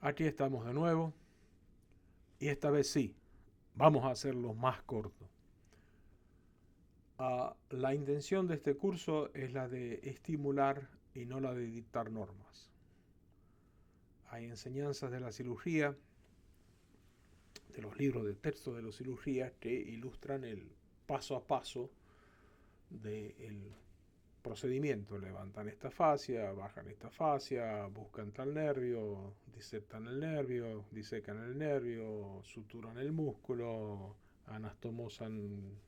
Aquí estamos de nuevo y esta vez sí, vamos a hacerlo más corto. La intención de este curso es la de estimular y no la de dictar normas. Hay enseñanzas de la cirugía, de los libros de texto de la cirugía que ilustran el paso a paso del procedimiento. Levantan esta fascia, bajan esta fascia, buscan tal nervio, disecan el nervio, suturan el músculo, anastomosan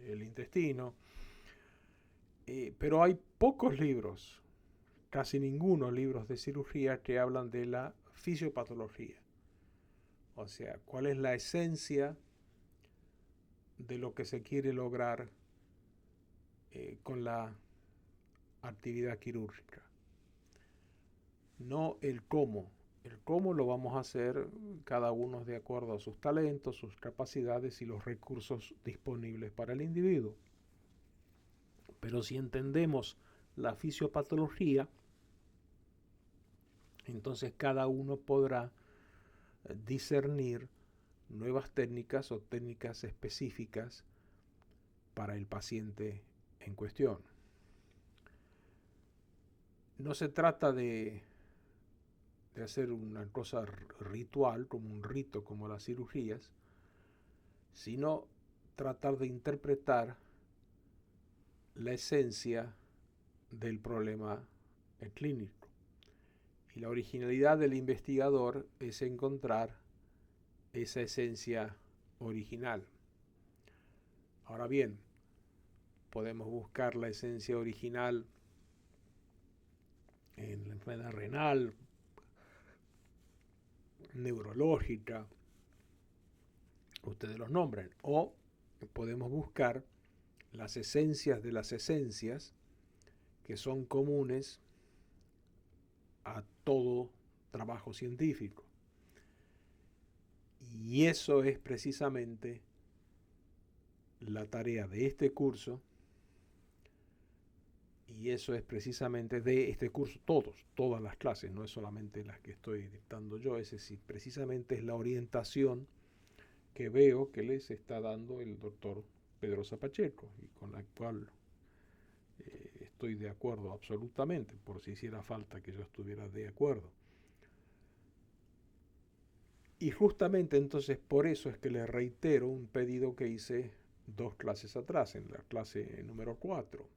el intestino. Pero hay pocos libros, casi ninguno libros de cirugía que hablan de la fisiopatología. O sea, cuál es la esencia de lo que se quiere lograr con la actividad quirúrgica. No el cómo. El cómo lo vamos a hacer cada uno de acuerdo a sus talentos, sus capacidades y los recursos disponibles para el individuo. Pero si entendemos la fisiopatología, entonces cada uno podrá discernir nuevas técnicas o técnicas específicas para el paciente en cuestión. No se trata de hacer una cosa ritual, como un rito, como las cirugías, sino tratar de interpretar la esencia del problema clínico. Y la originalidad del investigador es encontrar esa esencia original. Ahora bien, podemos buscar la esencia original en la enfermedad renal, neurológica, ustedes los nombren, o podemos buscar las esencias de las esencias que son comunes a todo trabajo científico. Y eso es precisamente la tarea de este curso, y eso es precisamente de este curso, todas las clases, no es solamente las que estoy dictando yo, es decir, precisamente es la orientación que veo que les está dando el doctor Pedrosa Pacheco y con la cual estoy de acuerdo absolutamente, por si hiciera falta que yo estuviera de acuerdo. Y justamente entonces por eso es que les reitero un pedido que hice 2 clases atrás, en la clase número 4.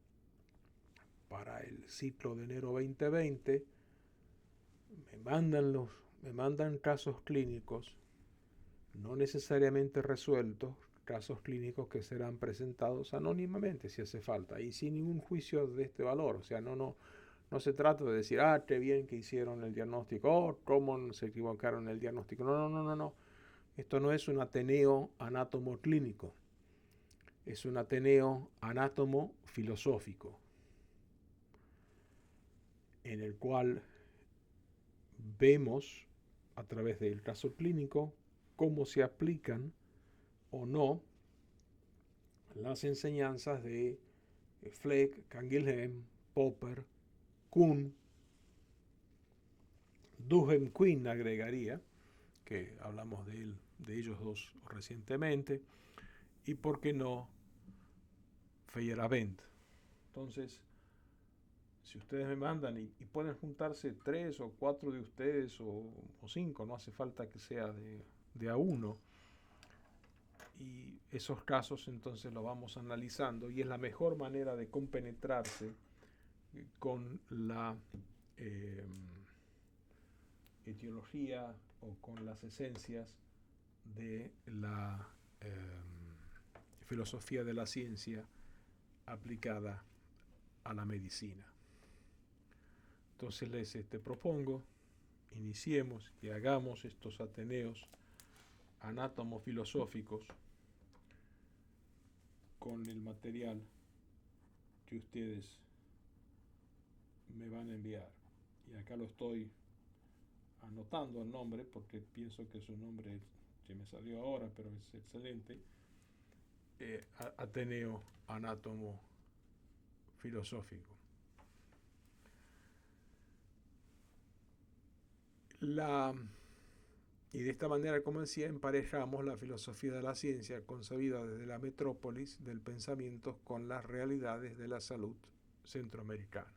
Para el ciclo de enero 2020 me mandan casos clínicos no necesariamente resueltos, casos clínicos que serán presentados anónimamente si hace falta y sin ningún juicio de este valor. O sea, no se trata de decir, qué bien que hicieron el diagnóstico, cómo se equivocaron en el diagnóstico. No. Esto no es un Ateneo anátomo clínico, es un Ateneo anátomo filosófico, en el cual vemos a través del caso clínico cómo se aplican o no las enseñanzas de Fleck, Canguilhem, Popper, Kuhn, Duhem Quinn agregaría, que hablamos de ellos dos recientemente, y por qué no Feyerabend. Entonces, si ustedes me mandan y pueden juntarse 3 o 4 de ustedes o 5, no hace falta que sea de a uno, y esos casos entonces los vamos analizando y es la mejor manera de compenetrarse con la eh, etiología o con las esencias de la filosofía de la ciencia aplicada a la medicina. Entonces les propongo, iniciemos y hagamos estos ateneos anátomo-filosóficos con el material que ustedes me van a enviar. Y acá lo estoy anotando el nombre porque pienso que su nombre que me salió ahora, pero es excelente. Ateneo Anátomo Filosófico. La Y de esta manera, como decía, emparejamos la filosofía de la ciencia concebida desde la metrópolis del pensamiento con las realidades de la salud centroamericana.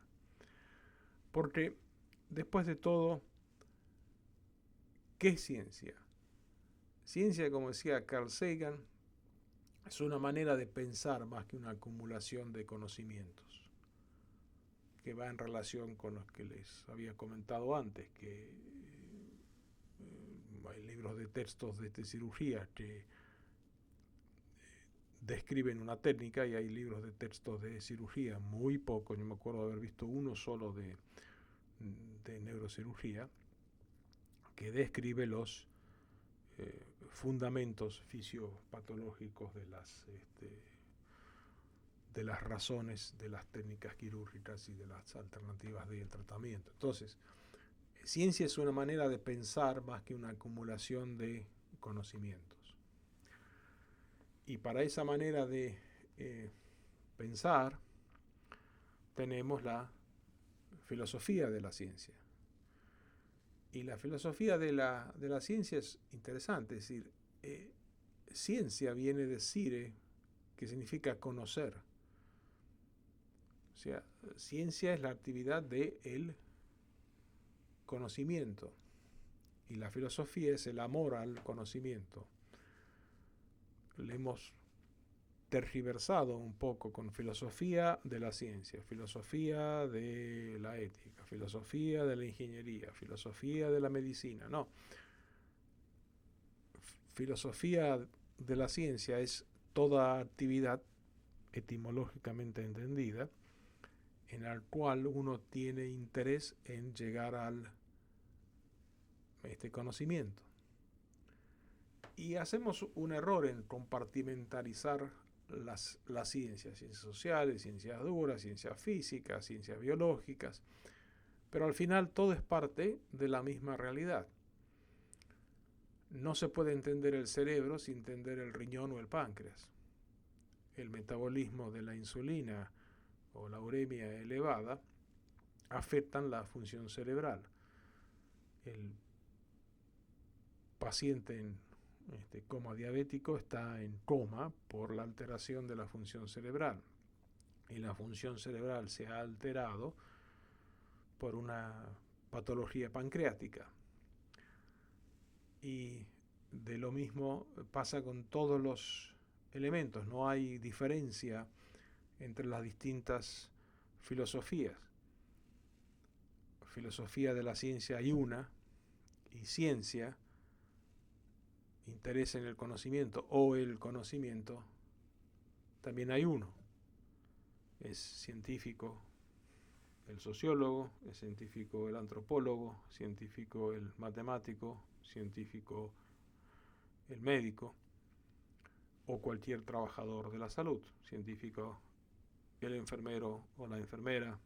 Porque, después de todo, ¿qué es ciencia? Ciencia, como decía Carl Sagan, es una manera de pensar más que una acumulación de conocimientos, que va en relación con los que les había comentado antes, que hay libros de textos de cirugía que describen una técnica y hay libros de textos de cirugía, muy pocos, yo me acuerdo de haber visto uno solo de neurocirugía, que describe los fundamentos fisiopatológicos de las razones de las técnicas quirúrgicas y de las alternativas de tratamiento. Entonces, ciencia es una manera de pensar más que una acumulación de conocimientos. Y para esa manera de pensar, tenemos la filosofía de la ciencia. Y la filosofía de la ciencia es interesante, es decir, ciencia viene de cire, que significa conocer. O sea, ciencia es la actividad del conocimiento y la filosofía es el amor al conocimiento. Le hemos tergiversado un poco con filosofía de la ciencia, filosofía de la ética, filosofía de la ingeniería, filosofía de la medicina. No. Filosofía de la ciencia es toda actividad etimológicamente entendida en la cual uno tiene interés en llegar al conocimiento. Y hacemos un error en compartimentalizar las ciencias sociales, ciencias duras, ciencias físicas, ciencias biológicas, pero al final todo es parte de la misma realidad. No se puede entender el cerebro sin entender el riñón o el páncreas. El metabolismo de la insulina o la uremia elevada afectan la función cerebral. El paciente en coma diabético está en coma por la alteración de la función cerebral. Y la función cerebral se ha alterado por una patología pancreática. Y de lo mismo pasa con todos los elementos. No hay diferencia entre las distintas filosofías. Filosofía de la ciencia hay una, y ciencia, interés en el conocimiento o el conocimiento, también hay uno. Es científico el sociólogo, es científico el antropólogo, científico el matemático, científico el médico o cualquier trabajador de la salud, científico el enfermero o la enfermera,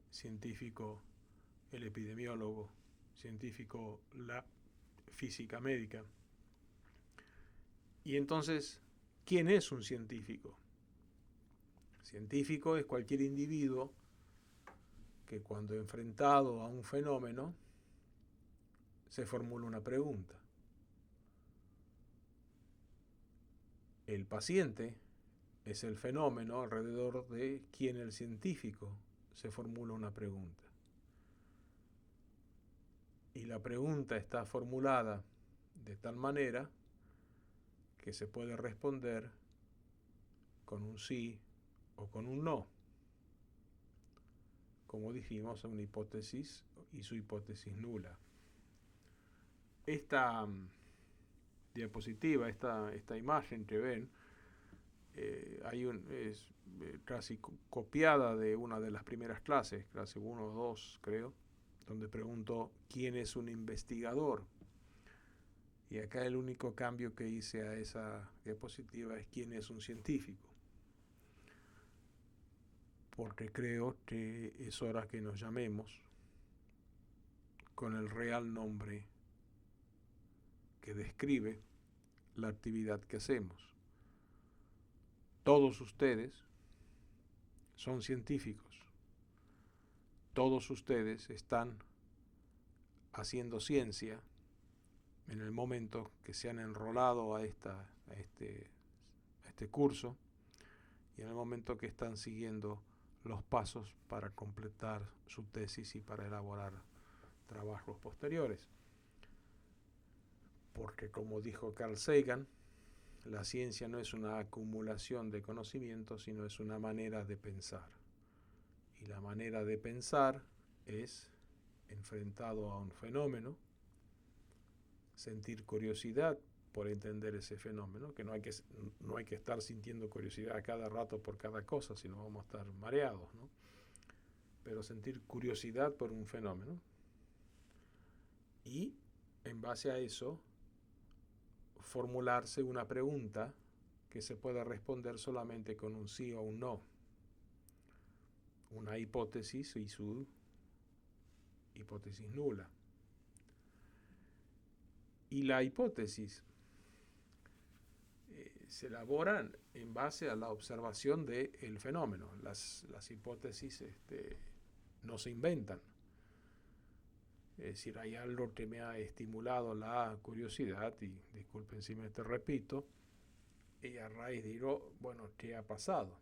científico el epidemiólogo, científico la física médica. Y entonces, ¿quién es un científico? Científico es cualquier individuo que cuando enfrentado a un fenómeno se formula una pregunta. El paciente es el fenómeno alrededor de quien el científico se formula una pregunta. Y la pregunta está formulada de tal manera que se puede responder con un sí o con un no. Como dijimos, una hipótesis y su hipótesis nula. Esta diapositiva, esta imagen que ven, es casi copiada de una de las primeras clases, clase 1 o 2 creo, donde pregunto quién es un investigador. Y acá el único cambio que hice a esa diapositiva es quién es un científico. Porque creo que es hora que nos llamemos con el real nombre que describe la actividad que hacemos. Todos ustedes son científicos. Todos ustedes están haciendo ciencia en el momento que se han enrolado a este curso y en el momento que están siguiendo los pasos para completar su tesis y para elaborar trabajos posteriores. Porque como dijo Carl Sagan, la ciencia no es una acumulación de conocimientos, sino es una manera de pensar. Y la manera de pensar es, enfrentado a un fenómeno, sentir curiosidad por entender ese fenómeno, que no hay que estar sintiendo curiosidad a cada rato por cada cosa, sino vamos a estar mareados, ¿no? Pero sentir curiosidad por un fenómeno y, en base a eso, formularse una pregunta que se pueda responder solamente con un sí o un no. Una hipótesis y su hipótesis nula. Y la hipótesis se elaboran en base a la observación del fenómeno. Las hipótesis no se inventan. Es decir, hay algo que me ha estimulado la curiosidad, y disculpen si me te repito, y a raíz digo, bueno, ¿qué ha pasado?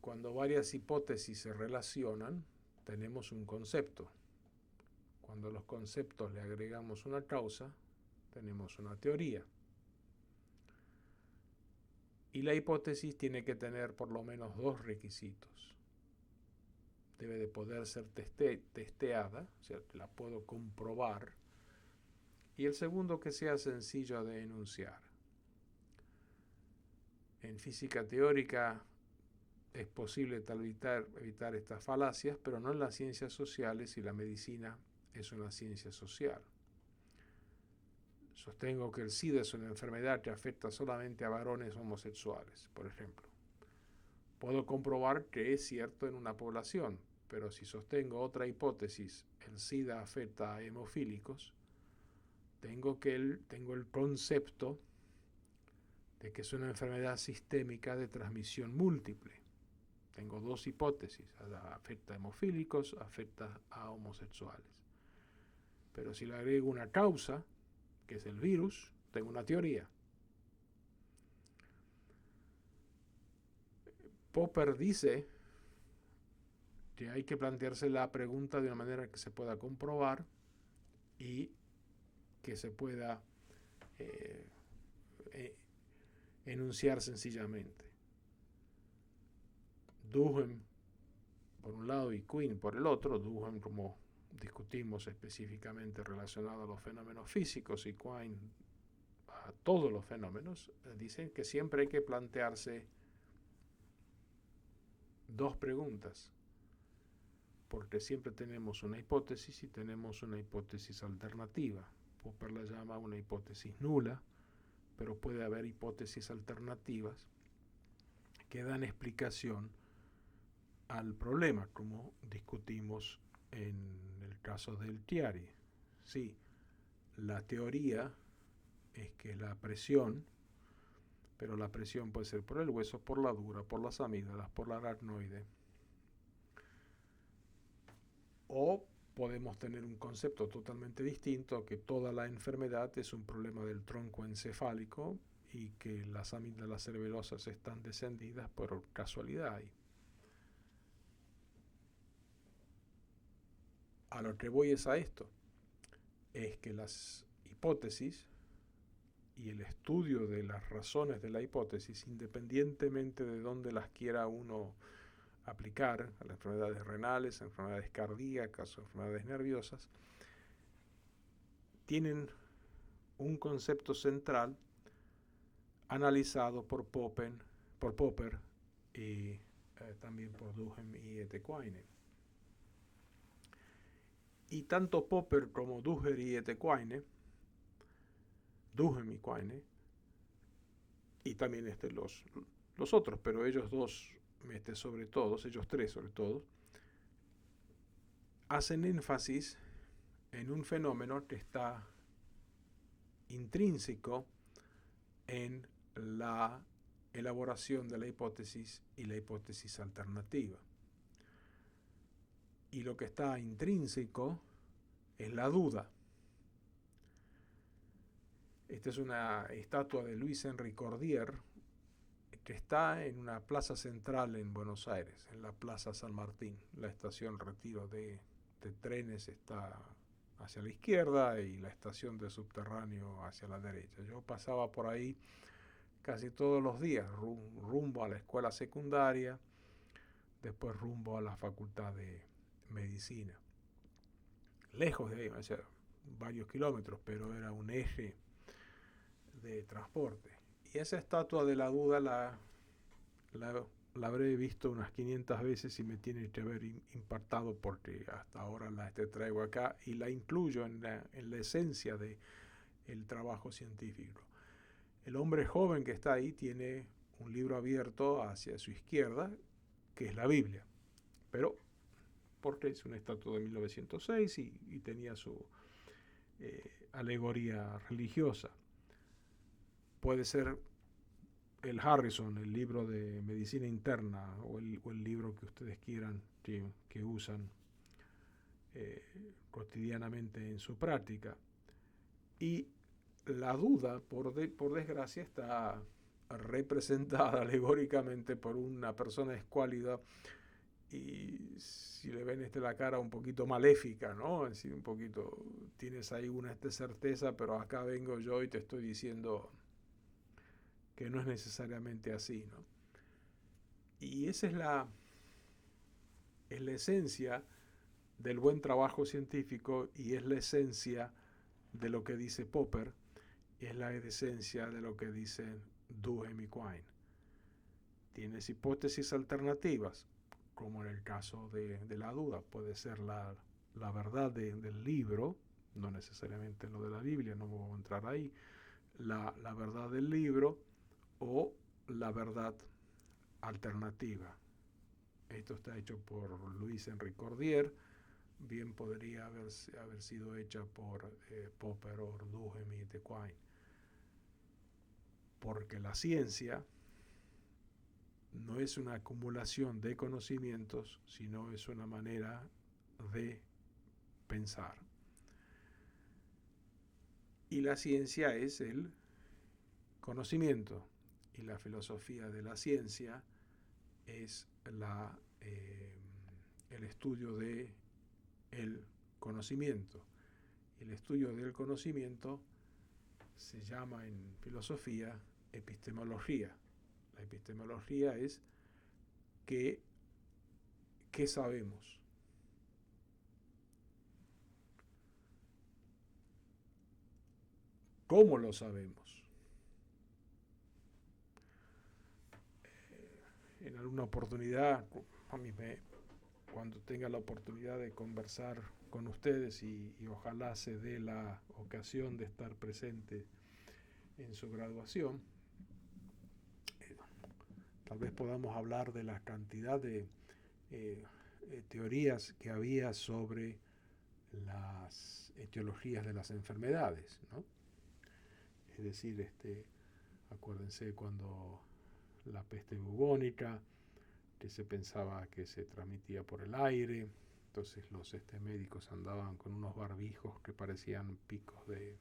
Cuando varias hipótesis se relacionan, tenemos un concepto. Cuando los conceptos le agregamos una causa, tenemos una teoría. Y la hipótesis tiene que tener por lo menos dos requisitos. Debe de poder ser testeada, o sea, la puedo comprobar. Y el segundo, que sea sencillo de enunciar. En física teórica es posible evitar estas falacias, pero no en las ciencias sociales, y la medicina es una ciencia social. Sostengo que el SIDA es una enfermedad que afecta solamente a varones homosexuales, por ejemplo. Puedo comprobar que es cierto en una población, pero si sostengo otra hipótesis, el SIDA afecta a hemofílicos, tengo el concepto de que es una enfermedad sistémica de transmisión múltiple. Tengo dos hipótesis, afecta a hemofílicos, afecta a homosexuales. Pero si le agrego una causa, que es el virus, tengo una teoría. Popper dice que hay que plantearse la pregunta de una manera que se pueda comprobar y que se pueda enunciar sencillamente. Duhem por un lado y Quine por el otro. Duhem, como discutimos, específicamente relacionado a los fenómenos físicos, y Quine a todos los fenómenos, dicen que siempre hay que plantearse dos preguntas, porque siempre tenemos una hipótesis y tenemos una hipótesis alternativa. Popper la llama una hipótesis nula, pero puede haber hipótesis alternativas que dan explicación al problema, como discutimos en el caso del Chiari. Sí, la teoría es que la presión, pero la presión puede ser por el hueso, por la dura, por las amígdalas, por la aracnoide. O podemos tener un concepto totalmente distinto, que toda la enfermedad es un problema del tronco encefálico y que las amígdalas cerebelosas están descendidas por casualidad. A lo que voy es a esto, es que las hipótesis y el estudio de las razones de la hipótesis, independientemente de dónde las quiera uno aplicar, a las enfermedades renales, a enfermedades cardíacas o enfermedades nerviosas, tienen un concepto central analizado por Popper y también por Duhem y Quine. Y tanto Popper como Duhem y Quine, y también los otros, pero ellos dos, sobre todos, ellos tres sobre todo, hacen énfasis en un fenómeno que está intrínseco en la elaboración de la hipótesis y la hipótesis alternativa. Y lo que está intrínseco es la duda. Esta es una estatua de Luis Henry Cordier que está en una plaza central en Buenos Aires, en la Plaza San Martín. La estación Retiro de trenes está hacia la izquierda y la estación de subterráneo hacia la derecha. Yo pasaba por ahí casi todos los días, rumbo a la escuela secundaria, después rumbo a la facultad de medicina. Lejos de ahí, o sea, varios kilómetros, pero era un eje de transporte. Y esa estatua de la duda la habré visto unas 500 veces y me tiene que haber impactado porque hasta ahora la traigo acá y la incluyo en la esencia del trabajo científico. El hombre joven que está ahí tiene un libro abierto hacia su izquierda, que es la Biblia, pero porque es una estatua de 1906 y tenía su alegoría religiosa. Puede ser el Harrison, el libro de medicina interna o el libro que ustedes quieran que usan cotidianamente en su práctica. Y la duda, por desgracia, está representada alegóricamente por una persona escuálida y si le ven la cara un poquito maléfica, ¿no? Es decir, un poquito, tienes ahí una certeza, pero acá vengo yo y te estoy diciendo que no es necesariamente así, ¿no? Y esa es la esencia del buen trabajo científico y es la esencia de lo que dice Popper, y es la esencia de lo que dicen Duhem y Quine. Tienes hipótesis alternativas, como en el caso de la duda, puede ser la verdad del libro, no necesariamente lo de la Biblia, no voy a entrar ahí, la verdad del libro o la verdad alternativa. Esto está hecho por Luis Henry Cordier, bien podría haber sido hecha por Popper o Duhem y Quine. Porque la ciencia no es una acumulación de conocimientos, sino es una manera de pensar. Y la ciencia es el conocimiento, y la filosofía de la ciencia es el estudio del conocimiento. El estudio del conocimiento se llama en filosofía epistemología. La epistemología es qué sabemos. ¿Cómo lo sabemos? En alguna oportunidad, cuando tenga la oportunidad de conversar con ustedes y ojalá se dé la ocasión de estar presente en su graduación, tal vez podamos hablar de la cantidad de teorías que había sobre las etiologías de las enfermedades, ¿no? Es decir, acuérdense cuando la peste bubónica, que se pensaba que se transmitía por el aire, entonces los médicos andaban con unos barbijos que parecían picos de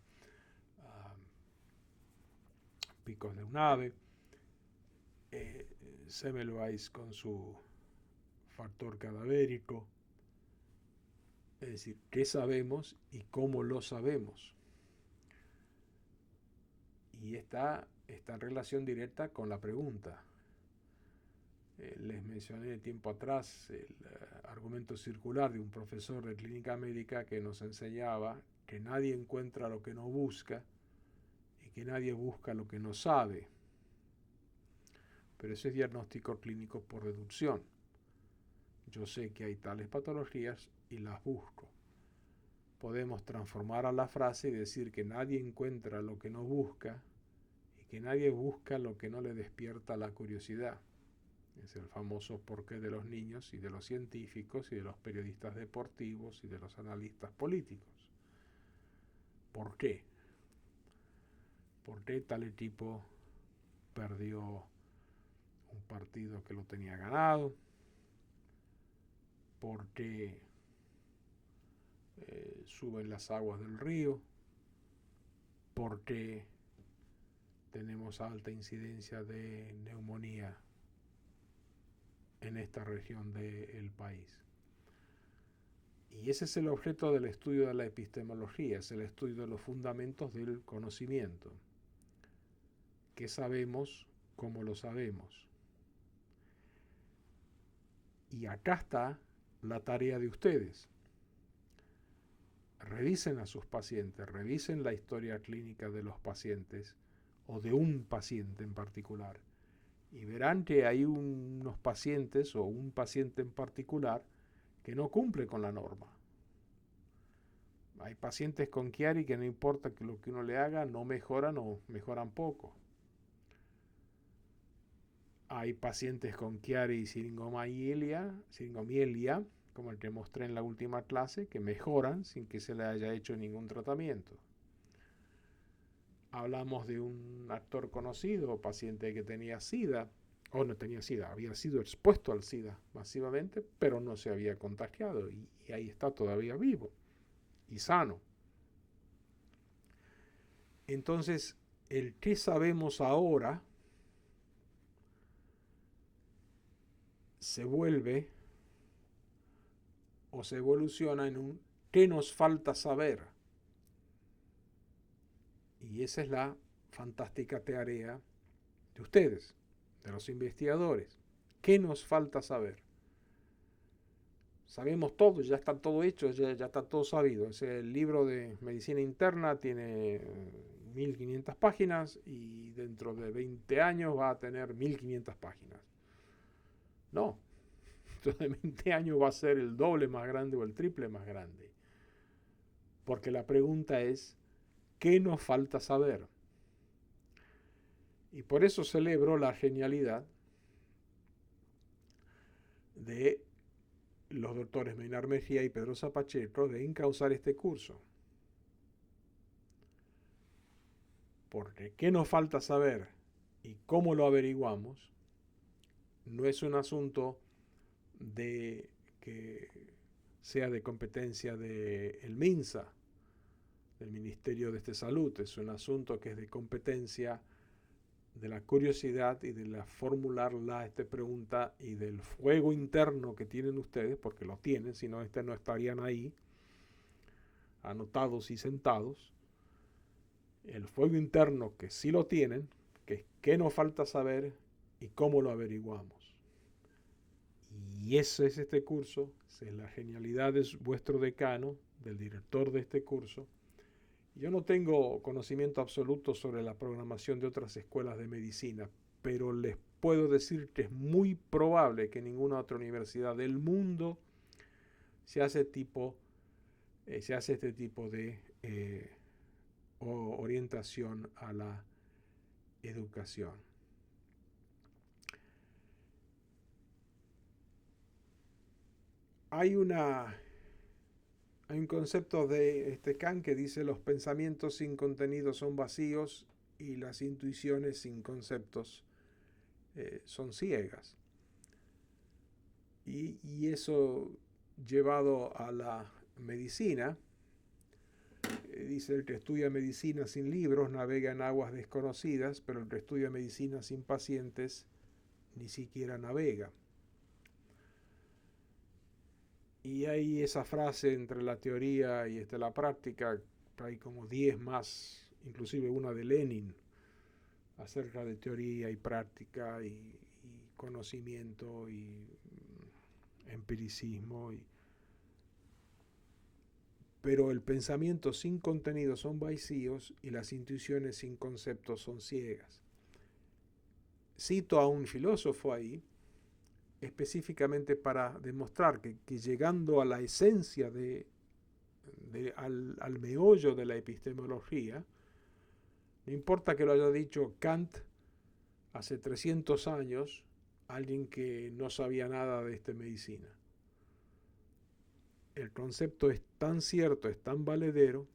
un ave. Semmelweis con su factor cadavérico. Es decir, qué sabemos y cómo lo sabemos. Y está en relación directa con la pregunta. Les mencioné tiempo atrás el argumento circular de un profesor de clínica médica que nos enseñaba que nadie encuentra lo que no busca y que nadie busca lo que no sabe. Pero eso es diagnóstico clínico por deducción. Yo sé que hay tales patologías y las busco. Podemos transformar a la frase y decir que nadie encuentra lo que no busca y que nadie busca lo que no le despierta la curiosidad. Es el famoso porqué de los niños y de los científicos y de los periodistas deportivos y de los analistas políticos. ¿Por qué? ¿Por qué tal equipo perdió un partido que lo tenía ganado? ¿Por qué suben las aguas del río? ¿Por qué tenemos alta incidencia de neumonía en esta región del país. Y ese es el objeto del estudio de la epistemología, es el estudio de los fundamentos del conocimiento. ¿Qué sabemos? ¿Cómo lo sabemos? Y acá está la tarea de ustedes. Revisen a sus pacientes, revisen la historia clínica de los pacientes o de un paciente en particular y verán que hay unos pacientes o un paciente en particular que no cumple con la norma. Hay pacientes con Chiari que no importa que lo que uno le haga, no mejoran o mejoran poco. Hay pacientes con Chiari y siringomielia, como el que mostré en la última clase, que mejoran sin que se le haya hecho ningún tratamiento. Hablamos de un actor conocido, paciente que tenía SIDA, o no tenía SIDA, había sido expuesto al SIDA masivamente, pero no se había contagiado y ahí está todavía vivo y sano. Entonces, el qué sabemos ahora se vuelve o se evoluciona en un qué nos falta saber. Y esa es la fantástica tarea de ustedes, de los investigadores. ¿Qué nos falta saber? Sabemos todo, ya está todo hecho, ya está todo sabido. El libro de medicina interna tiene 1500 páginas y dentro de 20 años va a tener 1500 páginas. No, dentro de 20 años va a ser el doble más grande o el triple más grande. Porque la pregunta es, ¿qué nos falta saber? Y por eso celebro la genialidad de los doctores Meinar Mejía y Pedrosa Pacheco de encauzar este curso. Porque qué nos falta saber y cómo lo averiguamos no es un asunto de que sea de competencia del MINSA, del Ministerio de Salud, es un asunto que es de competencia de la curiosidad y de la formular esta pregunta y del fuego interno que tienen ustedes, porque lo tienen, si no no estarían ahí, anotados y sentados. El fuego interno que sí lo tienen, que es qué nos falta saber y cómo lo averiguamos. Y ese es este curso, esa es la genialidad de vuestro decano, del director de este curso. Yo no tengo conocimiento absoluto sobre la programación de otras escuelas de medicina, pero les puedo decir que es muy probable que ninguna otra universidad del mundo se hace este tipo de orientación a la educación. Hay un concepto de Kant que dice los pensamientos sin contenido son vacíos y las intuiciones sin conceptos son ciegas. Y eso llevado a la medicina, dice el que estudia medicina sin libros navega en aguas desconocidas, pero el que estudia medicina sin pacientes ni siquiera navega. Y hay esa frase entre la teoría y la práctica, hay como 10 más, inclusive una de Lenin, acerca de teoría y práctica y conocimiento y empiricismo. Pero el pensamiento sin contenido son vacíos y las intuiciones sin conceptos son ciegas. Cito a un filósofo ahí, específicamente para demostrar que llegando a la esencia al meollo de la epistemología, no importa que lo haya dicho Kant hace 300 años, alguien que no sabía nada de medicina. El concepto es tan cierto, es tan valedero,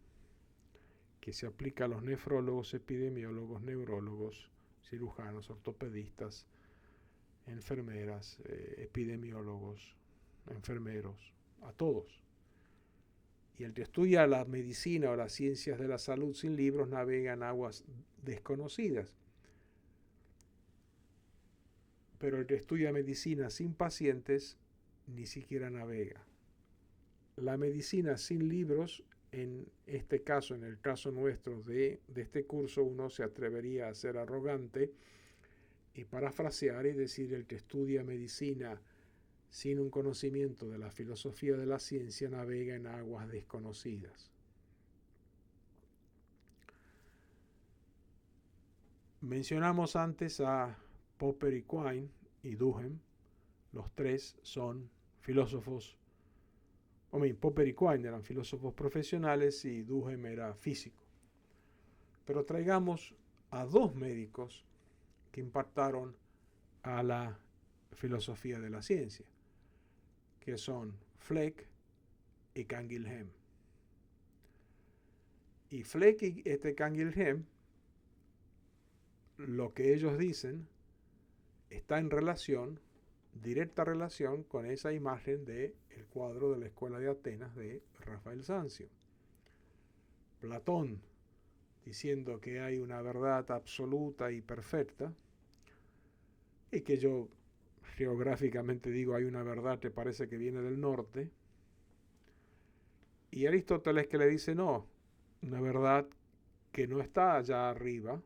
que se aplica a los nefrólogos, epidemiólogos, neurólogos, cirujanos, ortopedistas, enfermeras, epidemiólogos, enfermeros, a todos. Y el que estudia la medicina o las ciencias de la salud sin libros navega en aguas desconocidas. pero el que estudia medicina sin pacientes ni siquiera navega. La medicina sin libros, en este caso, en el caso nuestro de este curso, uno se atrevería a ser arrogante y parafrasear y decir: el que estudia medicina sin un conocimiento de la filosofía de la ciencia navega en aguas desconocidas. Mencionamos antes a Popper y Quine y Duhem. Los tres son filósofos. Popper y Quine eran filósofos profesionales y Duhem era físico. Pero traigamos a dos médicos que impactaron a la filosofía de la ciencia, que son Fleck y Canguilhem. Y Fleck y Canguilhem, lo que ellos dicen está en relación, directa relación, con esa imagen del cuadro de la Escuela de Atenas de Rafael Sanzio. Platón diciendo que hay una verdad absoluta y perfecta, y que yo geográficamente digo hay una verdad que parece que viene del norte, y Aristóteles que le dice no, una verdad que no está allá arriba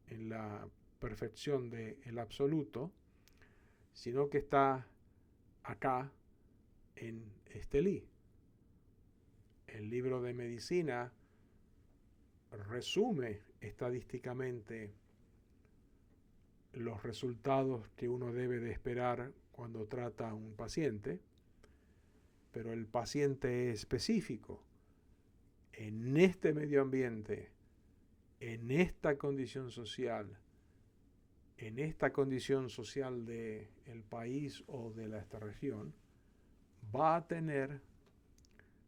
en la perfección del absoluto, sino que está acá en Estelí. El libro de medicina resume estadísticamente los resultados que uno debe de esperar cuando trata a un paciente, pero el paciente es específico. En este medio ambiente, en esta condición social del país o de esta región, va a tener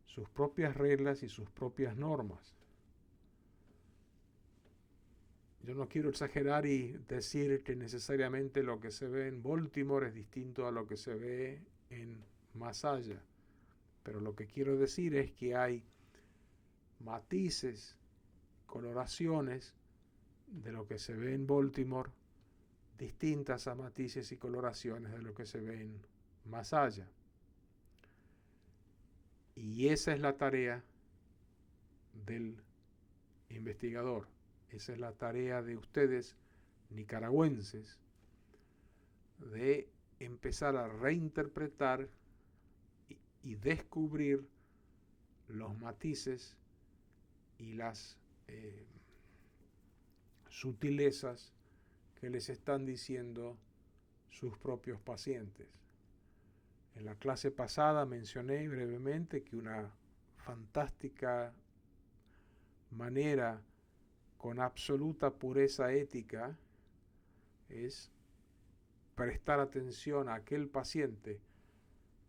sus propias reglas y sus propias normas. Yo no quiero exagerar y decir que necesariamente lo que se ve en Baltimore es distinto a lo que se ve en Masaya, pero lo que quiero decir es que hay matices, coloraciones de lo que se ve en Baltimore distintas a matices y coloraciones de lo que se ve en Masaya. Y esa es la tarea del investigador. Esa es la tarea de ustedes, nicaragüenses, de empezar a reinterpretar y descubrir los matices y las sutilezas que les están diciendo sus propios pacientes. En la clase pasada mencioné brevemente que una fantástica manera con absoluta pureza ética es prestar atención a aquel paciente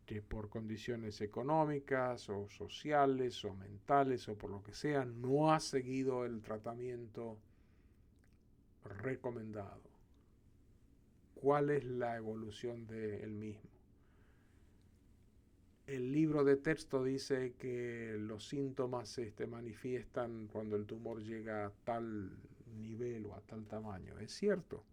que por condiciones económicas o sociales o mentales o por lo que sea no ha seguido el tratamiento recomendado. ¿Cuál es la evolución del mismo? El libro de texto dice que los síntomas se manifiestan cuando el tumor llega a tal nivel o a tal tamaño. Es cierto,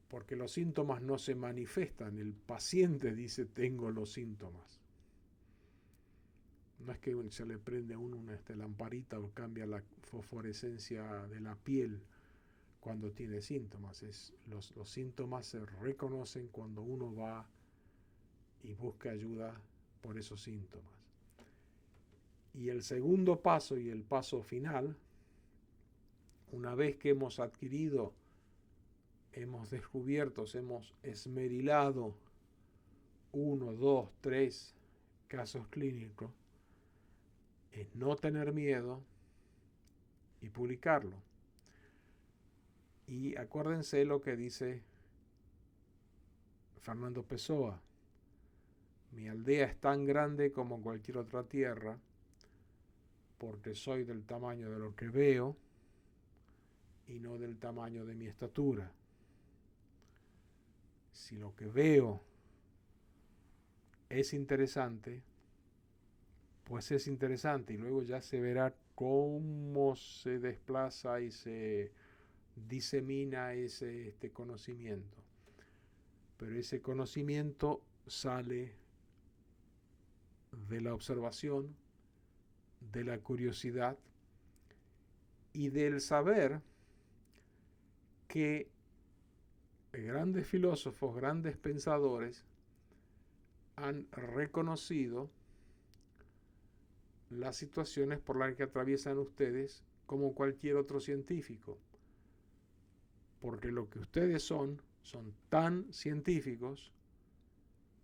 porque los síntomas no se manifiestan. El paciente dice tengo los síntomas. No es que se le prende a uno una lamparita o cambia la fosforescencia de la piel cuando tiene síntomas. Los síntomas se reconocen cuando uno va y busca ayuda por esos síntomas. Y el segundo paso y el paso final, una vez que hemos adquirido, hemos descubierto, hemos esmerilado 1, 2, 3 casos clínicos, es no tener miedo y publicarlo. Y acuérdense lo que dice Fernando Pessoa: mi aldea es tan grande como cualquier otra tierra, porque soy del tamaño de lo que veo y no del tamaño de mi estatura. Si lo que veo es interesante, pues es interesante, y luego ya se verá cómo se desplaza y se disemina este conocimiento. Pero ese conocimiento sale de la observación, de la curiosidad y del saber que grandes filósofos, grandes pensadores han reconocido las situaciones por las que atraviesan ustedes como cualquier otro científico. Porque lo que ustedes son tan científicos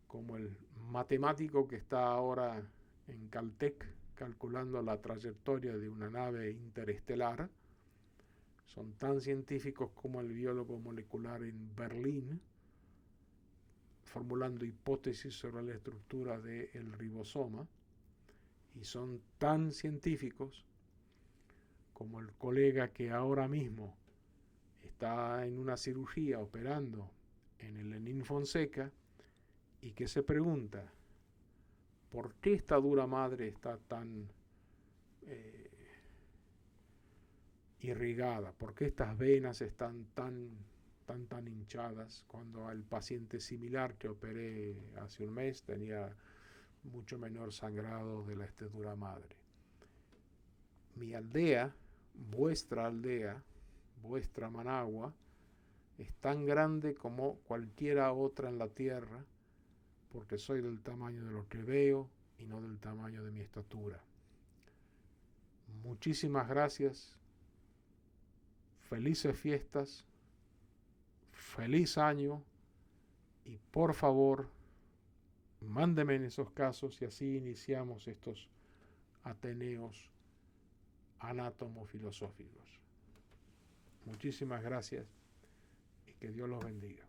como el matemático que está ahora en Caltech calculando la trayectoria de una nave interestelar, son tan científicos como el biólogo molecular en Berlín, formulando hipótesis sobre la estructura del ribosoma, y son tan científicos como el colega que ahora mismo está en una cirugía operando en el Lenin Fonseca y que se pregunta ¿por qué esta dura madre está tan irrigada? ¿Por qué estas venas están tan hinchadas? Cuando al paciente similar que operé hace un mes tenía mucho menor sangrado de la dura madre. Mi aldea, vuestra Managua, es tan grande como cualquiera otra en la tierra, porque soy del tamaño de lo que veo y no del tamaño de mi estatura. Muchísimas gracias, felices fiestas, feliz año, y por favor, mándeme en esos casos y así iniciamos estos ateneos anátomo-filosóficos. Muchísimas gracias y que Dios los bendiga.